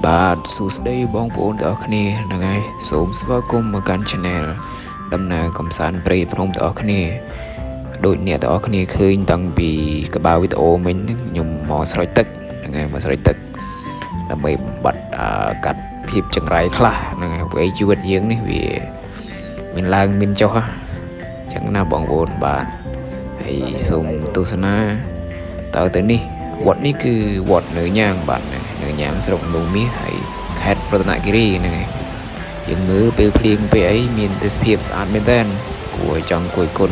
បាទសួស្តីបងប្អូនទាំងអស់គ្នាហ្នឹងហើយសូមស្វាគមន៍មកកាន់ Channel ដំណើរកំសាន្តព្រៃភ្នំទាំងអស់គ្នាដូចអ្នកទាំងអស់គ្នាឃើញតាំងពីក្បាលវីដេអូមិញហ្នឹងខ្ញុំមកស្រោចទឹកហ្នឹងហើយមកស្រោចទឹកដើម្បីបំបត្តិកាត់ភាពចង្រៃខ្លះហ្នឹងហើយព្រៃជីវិតយើងនេះវាមានឡើងមានចុះអញ្ចឹងណាបងប្អូនបាទហើយសូមទស្សនាតើទៅនេះវត្តនេះគឺវត្តនៅញ៉ាងបាទនៅញ៉ាងស្រុកនូមាសហើយខេត្តរតនគិរីហ្នឹងហើយយើងមើលពេលភ្លៀងពេលអីមានទេសភាពស្អាតមែនតើគួរចង់អង្គុយគុណ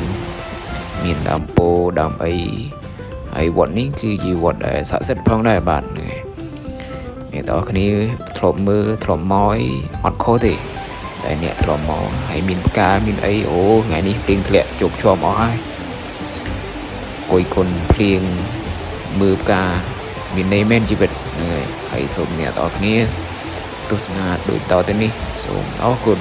មានដើមពោធិ៍ដើមអីហើយវត្តនេះគឺជាវត្តដែលស័ក្តិសិទ្ធិផងដែរបាទហ្នឹងហើយអ្នកទាំងអស់គ្នាធ្លាប់មើលធ្លាប់មកអីអត់ខុសទេតែអ្នកធ្លាប់មកហើយមានផ្កាមានអីអូថ្ងៃនេះភ្លៀងធ្លាក់ជោគជាប់អស់ហើយអង្គុយគុណភ្លៀងមើលផ្កាមានន័យមែនជីវិតហ្នឹងហើយសូមអ្នកទាំងអស់គ្នាទស្សនាដូចតទៅនេះសូមអរគុណ